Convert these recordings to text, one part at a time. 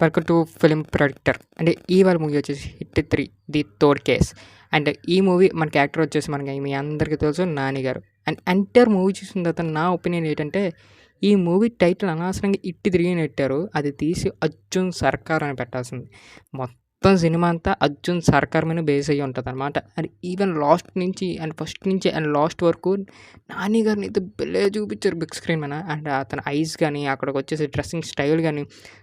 Welcome to film ప్రొడిక్టర్. అంటే ఇవాళ movie వచ్చేసి hit 3 the third case. And ఈ మూవీ మనకి యాక్టర్ వచ్చేసి మనకి మీ అందరికీ తెలుసు నాని గారు. అండ్ ఎంటైర్ మూవీ చూసిన తర్వాత నా ఒపీనియన్ ఏంటంటే ఈ మూవీ టైటిల్ అనవసరంగా హిట్ 3 అని పెట్టారు. అది తీసి అర్జున్ సర్కార్ అని పెట్టాల్సింది. మొత్తం సినిమా అంతా అర్జున్ సర్కార్ మీద బేస్ అయ్యి ఉంటదనమాట. అండ్ ఈవెన్ లాస్ట్ నుంచి అండ్ ఫస్ట్ నుంచి అండ్ లాస్ట్ వరకు నాని గారిని అయితే భలే చూపించారు బిగ్ స్క్రీన్ మీద. అండ్ అతని ఐస్ కానీ, అక్కడికి వచ్చేసి డ్రెస్సింగ్ స్టైల్ కానీ,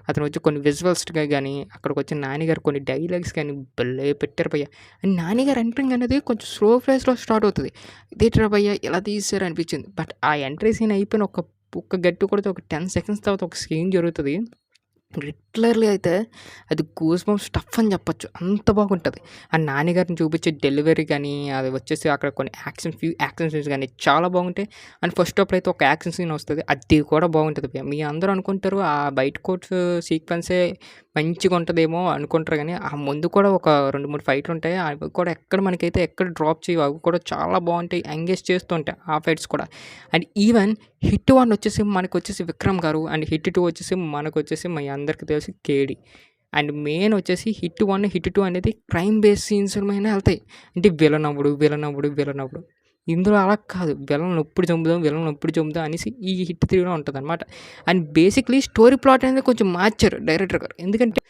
అతను వచ్చి కొన్ని విజువల్స్గా కానీ, అక్కడికి వచ్చిన నాని గారు కొన్ని డైలాగ్స్ కానీ భలే పెట్టారు భయ్య. అండ్ నాని గారు ఎంట్రింగ్ అనేది కొంచెం స్లో ఫేస్లో స్టార్ట్ అవుతుంది. ఇదేట్రా భయ్య ఇలా తీసారు అనిపించింది. బట్ ఆ ఎంట్రీ సీన్ అయిపోయిన ఒక్క గట్టి కొడితే ఒక 10 సెకండ్స్ తర్వాత ఒక సీన్ జరుగుతుంది. లిటరల్లీ అయితే అది గూస్ బంప్స్ స్టఫ్ అని చెప్పొచ్చు, అంత బాగుంటుంది. అండ్ నాని గారిని చూపించే డెలివరీ కానీ, అది వచ్చేసి అక్కడ కొన్ని ఫ్యూ యాక్షన్ సీన్స్ కానీ చాలా బాగుంటాయి. అండ్ ఫస్ట్ అప్పుడు అయితే ఒక యాక్షన్ సీన్ వస్తుంది, అది కూడా బాగుంటుంది. మీ అందరూ అనుకుంటారు ఆ బయట కోర్ట్స్ సీక్వెన్సే మంచిగా ఉంటుందేమో అనుకుంటారు, కానీ ఆ ముందు కూడా ఒక 2-3 ఫైట్లు ఉంటాయి. అవి కూడా మనకైతే ఎక్కడ డ్రాప్ చేయవు, అవి కూడా చాలా బాగుంటాయి, ఎంగేజ్ చేస్తూ ఉంటాయి ఆ ఫైట్స్ కూడా. అండ్ ఈవెన్ హిట్ 1 వచ్చేసి మనకు వచ్చేసి విక్రమ్ గారు, అండ్ హిట్ 2 వచ్చేసి మనకు వచ్చేసి మీ అందరికీ తెలిసి కేడి. అండ్ మెయిన్ వచ్చేసి హిట్ 1 హిట్ 2 అనేది క్రైమ్ బేస్ సీన్స్ మీద వెళ్తాయి. అంటే విలనవ్వుడు. ఇందులో అలా కాదు, విలన్ ఎప్పుడు చంపుదాం అనేసి ఈ హిట్ 3లో ఉంటుందన్నమాట. అండ్ బేసిక్లీ స్టోరీ ప్లాట్ అనేది కొంచెం మార్చారు డైరెక్టర్ గారు. ఎందుకంటే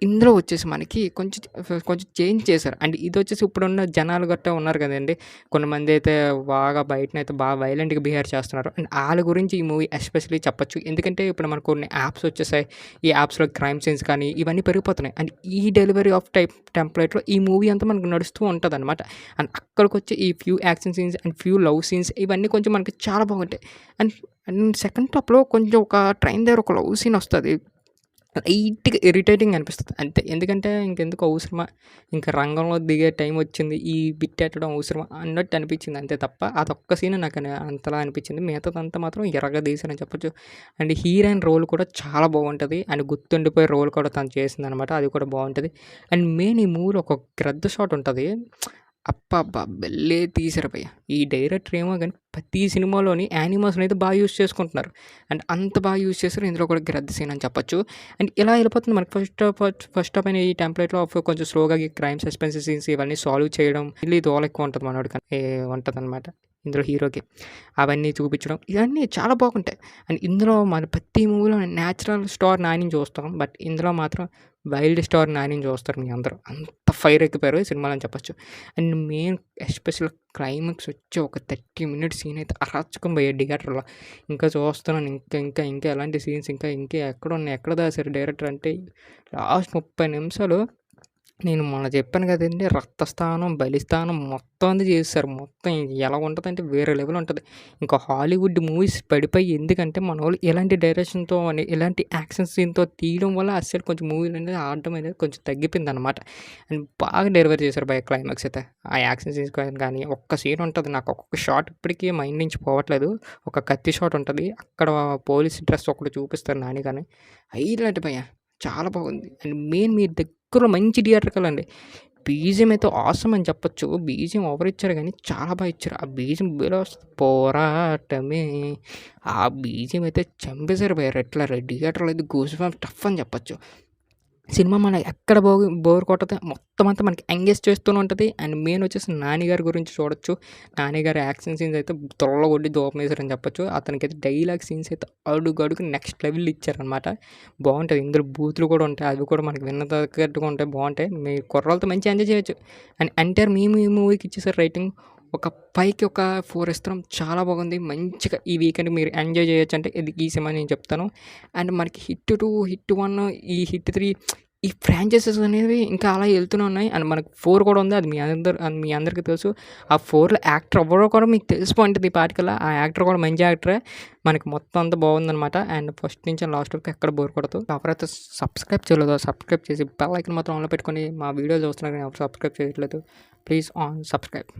ఇందులో వచ్చేసి మనకి కొంచెం చేంజ్ చేశారు. అండ్ ఇది వచ్చేసి ఇప్పుడున్న జనాలు గట్టా ఉన్నారు కదండి, కొంతమంది అయితే బయటనైతే బాగా వైలెంట్గా బిహేవ్ చేస్తున్నారు. అండ్ వాళ్ళ గురించి ఈ మూవీ ఎస్పెషల్లీ చెప్పొచ్చు. ఎందుకంటే ఇప్పుడు మనకు కొన్ని యాప్స్ వచ్చేసాయి, ఈ యాప్స్లో క్రైమ్ సీన్స్ కానీ ఇవన్నీ పెరిగిపోతున్నాయి. అండ్ ఈ డెలివరీ ఆఫ్ టెంప్లెట్లో ఈ మూవీ అంతా మనకు నడుస్తూ ఉంటుంది అనమాట. అండ్ అక్కడికి వచ్చి ఈ few action scenes and few love scenes ఇవన్నీ కొంచెం మనకి చాలా బాగుంటాయి. అండ్ సెకండ్ టాప్లో కొంచెం ఒక ట్రైన్ దగ్గర ఒక లవ్ సీన్ వస్తుంది, లైట్గా ఇరిటేటింగ్ అనిపిస్తుంది అంతే. ఎందుకంటే ఇంకెందుకు అవసరమా, ఇంకా రంగంలో దిగే టైం వచ్చింది, ఈ బిట్ ఎట్టడం అవసరమా అన్నట్టు అనిపించింది అంతే తప్ప అదొక్క సీన్ నాకు అంతలా అనిపించింది. మిగతాదంతా మాత్రం ఎరగదీశారని చెప్పొచ్చు. అండ్ హీరోయిన్ రోల్ కూడా చాలా బాగుంటుంది. అండ్ గుర్తుండిపోయే రోల్ కూడా తను చేసింది అనమాట, అది కూడా బాగుంటుంది. అండ్ మెయిన్ ఈ మూవీలో ఒక గ్రద్ద షాట్ ఉంటుంది, అబ్బబ్బా భలే తీశారు భయ్య. ఈ డైరెక్టర్ ఏమో కానీ ప్రతి సినిమాలోని యానిమల్స్ని అయితే బాగా యూజ్ చేసుకుంటున్నారు. అండ్ అంత బాగా యూజ్ చేస్తారు, ఇందులో కూడా గ్రద్ద సీన్ అని చెప్పొచ్చు. అండ్ ఇలా వెళ్ళిపోతుంది మనకి ఫస్ట్ హాఫ్ అయిన ఈ టెంప్లెట్లో కొంచెం స్లోగా ఈ క్రైమ్ సస్పెన్స్ సీన్స్ ఇవన్నీ సాల్వ్ చేయడం, ఇది దోల ఎక్కువ ఉంటుంది మనోడికి ఉంటుంది అనమాట ఇందులో హీరోకి. అవన్నీ చూపించడం ఇవన్నీ చాలా బాగుంటాయి. అండ్ ఇందులో మన ప్రతి మూవీలో న్యాచురల్ స్టార్ నానిని చూస్తాం, బట్ ఇందులో మాత్రం వైల్డ్ స్టార్ నానిని చూస్తారు మీ అందరూ. అంత ఫైర్ ఎక్కిపోయారు ఈ సినిమాలో అని చెప్పొచ్చు. అండ్ మెయిన్ ఎస్పెషల్ క్లైమాక్స్ వచ్చి ఒక 30 మినిట్స్ సీన్ అయితే అరాచకం పోయాయి థియేటర్లో. ఇంకా చూస్తున్నాను, ఇంకా ఎలాంటి సీన్స్ ఇంకా ఎక్కడ దాసారు డైరెక్టర్ అంటే లాస్ట్ 30 నిమిషాలు. నేను మొన్న చెప్పాను కదండి, రక్తస్థానం, బలిస్థానం మొత్తం అంతా చేసేసారు. మొత్తం ఎలా ఉంటుందంటే వేరే లెవెల్ ఉంటుంది. ఇంకా హాలీవుడ్ మూవీస్ పడిపోయి, ఎందుకంటే మన వాళ్ళు ఎలాంటి డైరెక్షన్తో అని ఎలాంటి యాక్షన్ సీన్తో తీయడం వల్ల అసలు కొంచెం మూవీలు అనేది ఆడటం అనేది కొంచెం తగ్గిపోయింది అనమాట. అండ్ బాగా డెలివరీ చేశారు బై క్లైమాక్స్ అయితే. ఆ యాక్షన్ సీన్స్ కానీ ఒక్క సీన్ ఉంటుంది, నాకు ఒక్కొక్క షాట్ ఇప్పటికీ మైండ్ నుంచి పోవట్లేదు. ఒక కత్తి షాట్ ఉంటుంది, అక్కడ పోలీస్ డ్రెస్ ఒకటి చూపిస్తారు నాని కానీ, హైలైట్ భయ్య, చాలా బాగుంది. అండ్ మెయిన్ మీ దగ్గరలో మంచి థియేటర్కి వెళ్ళండి. బీజియం అయితే ఆసమ్ అని చెప్పొచ్చు. బీజియం ఓవర్ ఇచ్చారు కానీ చాలా బాగా ఇచ్చారు. ఆ బీజియం బిలో పోరాటమే, ఆ బీజియం అయితే చంపేశారు భయ్య. ఎట్లా థియేటర్లో అయితే గూస్ బంప్స్ టఫ్ అని చెప్పొచ్చు. సినిమా మనకి ఎక్కడ బోర్ కొట్టదు, మొత్తం అంతా మనకి ఎంగేజ్ చేస్తూనే ఉంటుంది. అండ్ మెయిన్ వచ్చేసి నాని గారి గురించి చూడొచ్చు. నాని గారి యాక్షన్ సీన్స్ అయితే తొల్లగొడ్డి దూపమేశారని చెప్పొచ్చు. అతనికి అయితే డైలాగ్ సీన్స్ అయితే అడుగు నెక్స్ట్ లెవెల్ ఇచ్చారనమాట. బాగుంటుంది. ఇందులో బూతులు కూడా ఉంటాయి, అవి కూడా మనకి విన్న తగ్గట్టుగా ఉంటాయి, బాగుంటాయి. మీ కుర్రలతో మంచి ఎంజాయ్ చేయొచ్చు. అండ్ ఎంటైర్ ఈ మూవీకి ఇచ్చేసారు రైటింగ్ ఒక 5కి ఒక 4 ఇస్తున్నాం. చాలా బాగుంది, మంచిగా ఈ వీకెండ్ మీరు ఎంజాయ్ చేయొచ్చు. అంటే ఇది ఈ సినిమా నేను చెప్తాను. అండ్ మనకి హిట్ 2 హిట్ 1 ఈ హిట్ 3 ఈ ఫ్రాంచైజెస్ అనేవి ఇంకా అలా వెళ్తూనే ఉన్నాయి. అండ్ మనకు 4 కూడా ఉంది, అది మీ అందరికీ తెలుసు. ఆ 4లో యాక్టర్ ఎవరో కూడా మీకు తెలిసిపోయింటుంది ఈ పాటికల్లా. ఆ యాక్టర్ కూడా మంచి యాక్టరే. మనకి మొత్తం అంతా బాగుందనమాట. అండ్ ఫస్ట్ నుంచి లాస్ట్ వరకు ఎక్కడ బోర్ కొడదు. ఎవరైతే సబ్స్క్రైబ్ చేయలేదో సబ్స్క్రైబ్ చేసి బెల్ ఐకాన్ మాత్రం ఆన్లో పెట్టుకొని మా వీడియోస్ చూస్తున్నారు కానీ ఎవరు సబ్స్క్రైబ్ చేయట్లేదు, ప్లీజ్ సబ్స్క్రైబ్.